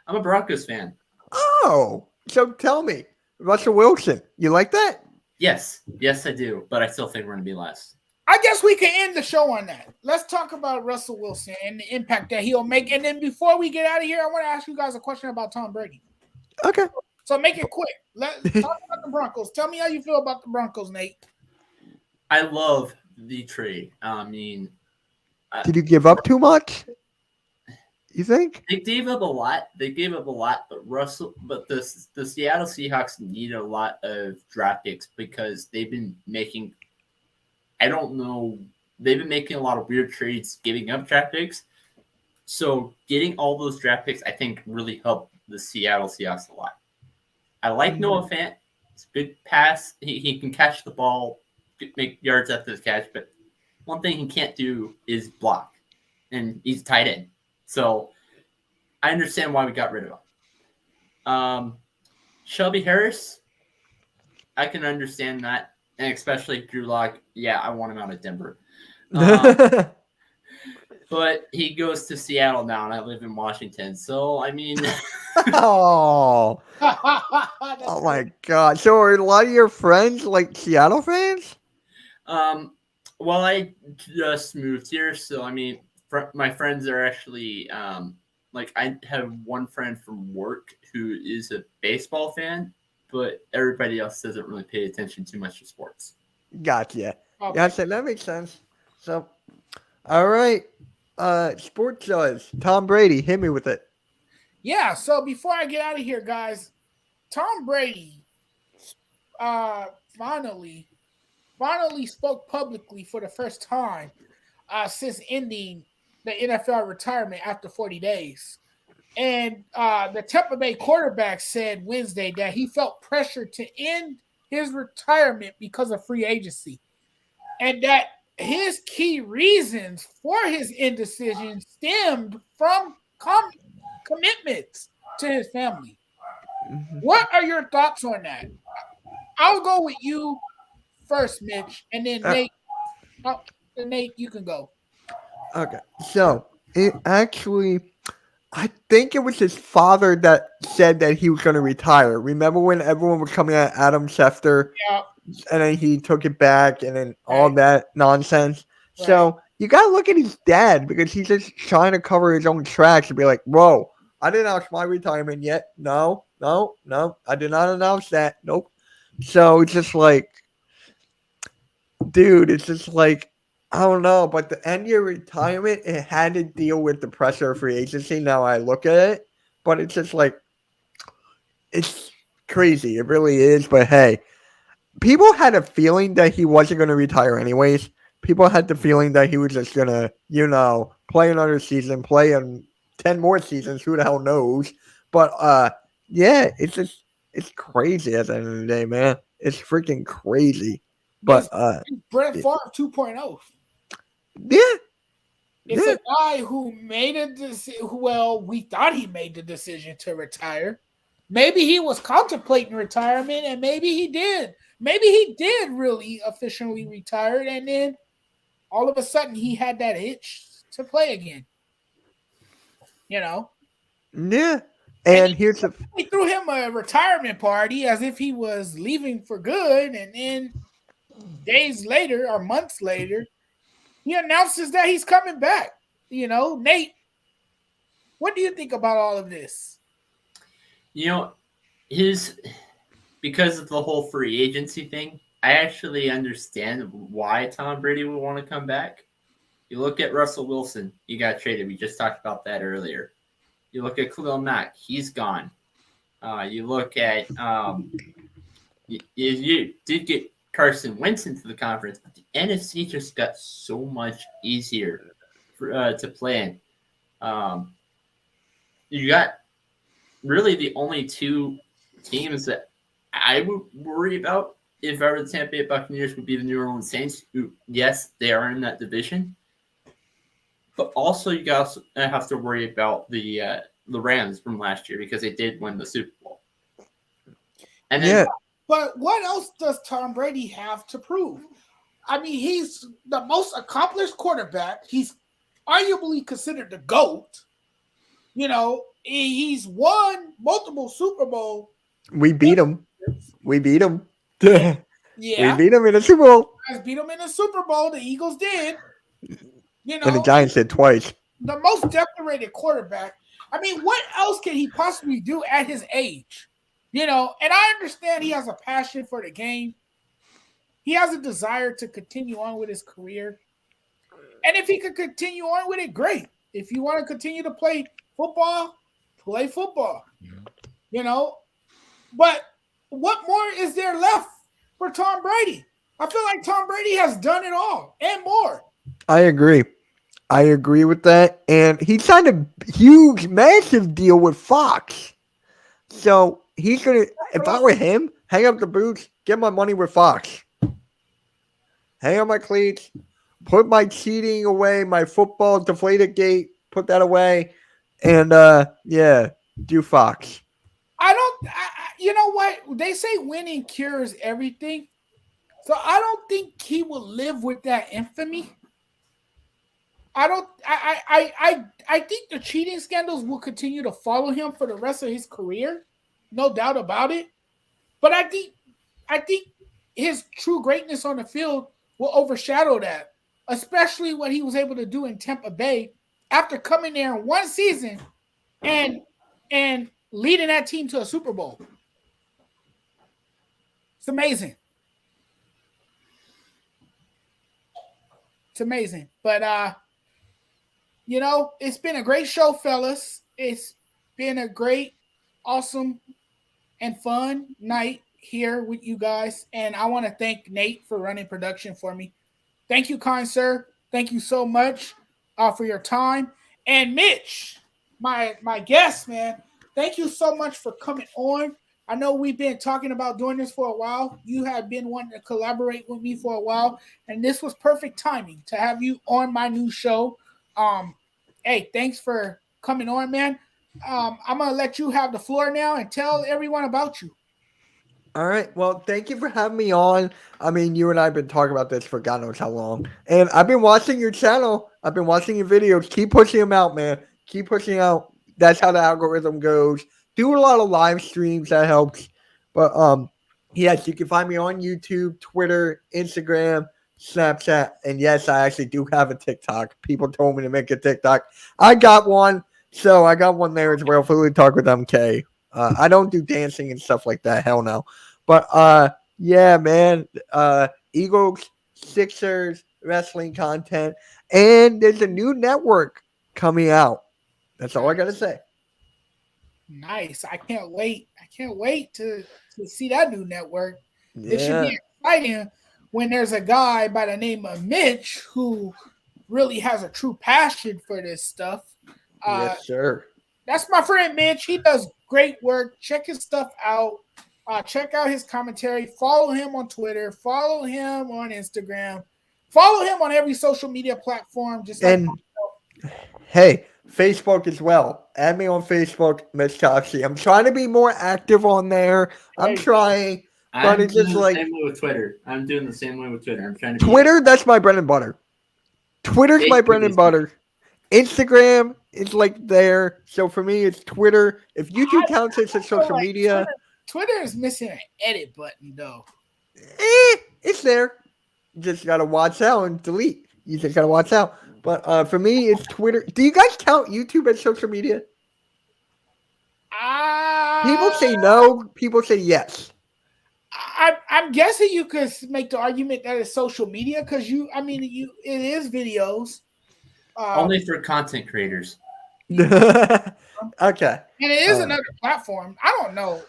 I'm a Broncos fan. Oh, so tell me, Russell Wilson, you like that? Yes, I do, but I still think we're going to be last. I guess we can end the show on that. Let's talk about Russell Wilson and the impact that he'll make. And then before we get out of here, I want to ask you guys a question about Tom Brady. Okay. So make it quick. Let's talk about the Broncos. Tell me how you feel about the Broncos, Nate. I love the trade. I mean, Did you give up too much? You think? they gave up a lot. But the Seattle Seahawks need a lot of draft picks because they've been making. I don't know. They've been making a lot of weird trades, giving up draft picks. So getting all those draft picks, I think, really helped the Seattle Seahawks a lot. I like Noah Fant. It's a good pass. He can catch the ball, make yards after the catch. But one thing he can't do is block. And he's tight end. So I understand why we got rid of him. Shelby Harris, I can understand that. And especially Drew Lock. Yeah, I want him out of Denver. But he goes to Seattle now, and I live in Washington. So, I mean. Oh my God. So are a lot of your friends like Seattle fans? Well, I just moved here. So, I mean, my friends are actually, like, I have one friend from work who is a baseball fan, but everybody else doesn't really pay attention too much to sports. Gotcha. Okay. Gotcha. That makes sense. So, all right. Sports judge, Tom Brady, hit me with it. Yeah, so before I get out of here, guys, Tom Brady finally spoke publicly for the first time since ending the NFL retirement after 40 days. And the Tampa Bay quarterback said Wednesday that he felt pressure to end his retirement because of free agency. And that his key reasons for his indecision stemmed from commitments to his family. What are your thoughts on that? I'll go with you first, Mitch, and then Nate. Nate, you can go. Okay. So, it actually, I think it was his father that said that he was going to retire. Remember when everyone was coming at Adam Schefter? Yeah. And then he took it back and then all Right. that nonsense. Right. So you got to look at his dad because he's just trying to cover his own tracks and be like, whoa, I didn't announce my retirement yet. No. I did not announce that. Nope. So it's just like, dude, it's just like, I don't know. But the end of your retirement, it had to deal with the pressure of free agency. Now I look at it. But it's just like, it's crazy. It really is. But hey. People had a feeling that he wasn't going to retire anyways. People had the feeling that he was just going to, play another season, play in 10 more seasons. Who the hell knows? But, yeah, it's crazy at the end of the day, man. It's freaking crazy. But, Brett Favre 2.0. Yeah. It's a guy who made a decision. Well, we thought he made the decision to retire. Maybe he was contemplating retirement, and maybe he did. Maybe he did really officially retire, and then all of a sudden he had that itch to play again. Yeah. And here's the. We threw him a retirement party as if he was leaving for good, and then days later or months later, he announces that he's coming back. Nate, what do you think about all of this? Because of the whole free agency thing, I actually understand why Tom Brady would want to come back. You look at Russell Wilson, he got traded. We just talked about that earlier. You look at Khalil Mack, he's gone. You look at you did get Carson Wentz into the conference, but the NFC just got so much easier to play in. You got really the only two teams that I would worry about if I were the Tampa Bay Buccaneers would be the New Orleans Saints, who, yes, they are in that division. But also you guys have to worry about the Rams from last year because they did win the Super Bowl. And then, But what else does Tom Brady have to prove? I mean, he's the most accomplished quarterback. He's arguably considered the GOAT. He's won multiple Super Bowl. We beat him. Yeah. We beat him in the Super Bowl. Guys beat him in the Super Bowl. The Eagles did. And the Giants did twice. The most decorated quarterback. I mean, what else can he possibly do at his age? And I understand he has a passion for the game. He has a desire to continue on with his career. And if he could continue on with it, great. If you want to continue to play football, play football. But what more is there left for Tom Brady? I feel like Tom Brady has done it all and more. I agree with that. And he signed a huge, massive deal with Fox. So he's going to, if I were him, hang up the boots, get my money with Fox. Hang up my cleats, put my cheating away, my football deflated gate, put that away. And, do Fox. You know what? They say winning cures everything. So I don't think he will live with that infamy. I think the cheating scandals will continue to follow him for the rest of his career. No doubt about it. But I think his true greatness on the field will overshadow that, especially what he was able to do in Tampa Bay after coming there in one season and leading that team to a Super Bowl. It's amazing. It's amazing. But, it's been a great show, fellas. It's been a great, awesome, and fun night here with you guys. And I want to thank Nate for running production for me. Thank you, kind sir. Thank you so much for your time. And Mitch, my guest, man, thank you so much for coming on. I know we've been talking about doing this for a while. You have been wanting to collaborate with me for a while, and this was perfect timing to have you on my new show. Hey, thanks for coming on, man. I'm going to let you have the floor now and tell everyone about you. All right. Well, thank you for having me on. I mean, you and I have been talking about this for God knows how long. And I've been watching your channel. I've been watching your videos. Keep pushing them out, man. Keep pushing out. That's how the algorithm goes. Do a lot of live streams. That helps. But, yes, you can find me on YouTube, Twitter, Instagram, Snapchat. And, yes, I actually do have a TikTok. People told me to make a TikTok. I got one. So I got one there as well. Fully Talk with MK. I don't do dancing and stuff like that. Hell no. But, yeah, man. Eagles, Sixers, wrestling content. And there's a new network coming out. That's all I got to say. Nice. I can't wait. To see that new network. Yeah. It should be exciting when there's a guy by the name of Mitch who really has a true passion for this stuff. Yes, sir. That's my friend Mitch. He does great work. Check his stuff out. Check out his commentary. Follow him on Twitter. Follow him on Instagram. Follow him on every social media platform. Hey, Facebook as well. Add me on Facebook, Mitch Coxey. I'm trying to be more active on there. I'm trying. But it's just like same way with Twitter. I'm doing the same way with Twitter. I'm trying to Twitter, that's my bread and butter. Twitter's my bread and butter. Instagram is like there. So for me, it's Twitter. If YouTube counts as a social media. Twitter is missing an edit button, though. It's there. You just got to watch out and delete. You just got to watch out. But for me, it's Twitter. Do you guys count YouTube as social media? People say no. People say yes. I'm guessing you could make the argument that it's social media because it is videos. Only for content creators. Okay. And it is another platform. I don't know.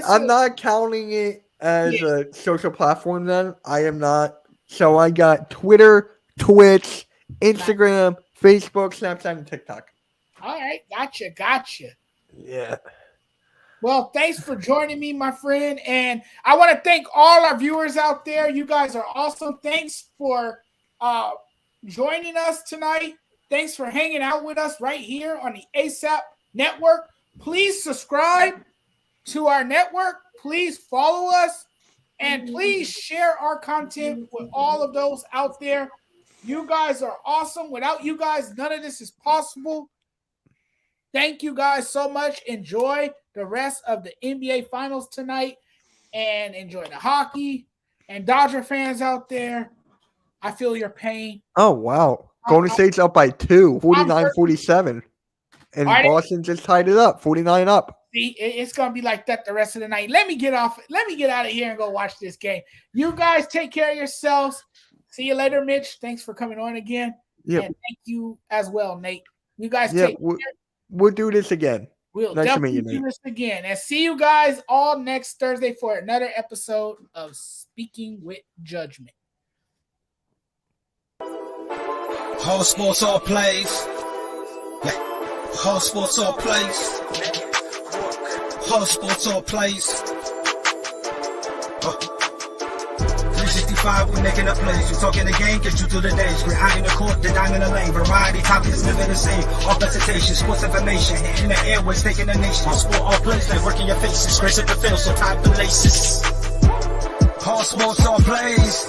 I'm not counting it as a social platform then. I am not. So I got Twitter, Twitch, Instagram, Facebook, Snapchat, and TikTok. All right. Gotcha. Yeah. Well, thanks for joining me, my friend. And I want to thank all our viewers out there. You guys are awesome. Thanks for joining us tonight. Thanks for hanging out with us right here on the ASAP Network. Please subscribe to our network. Please follow us. And please share our content with all of those out there. You guys are awesome. Without you guys, none of this is possible. Thank you guys so much. Enjoy the rest of the NBA Finals tonight and enjoy the hockey. And Dodger fans out there, I feel your pain. Oh, wow. Golden State's up by 2, 49-47. And All right. Boston just tied it up, 49 up. See, it's gonna be like that the rest of the night. Let me get out of here and go watch this game. You guys take care of yourselves. See you later, Mitch. Thanks for coming on again. Yep. And thank you as well, Nate. You guys Yep, take care. We'll do this again. We'll Nice to meet definitely you, do Nate. this again. And see you guys all next Thursday for another episode of Speaking with Judgment. All sports, all plays. Yeah. All sports, all plays. All sports, all plays. 365, we making a place. We talking the game, get you through the days. We're high in the court, the dime in the lane. Variety, topics, living the same. All presentation, sports information. In the airways, taking the nation. All sport, all plays, like working your faces. Grace at the field, so tie the laces. All sports, all plays.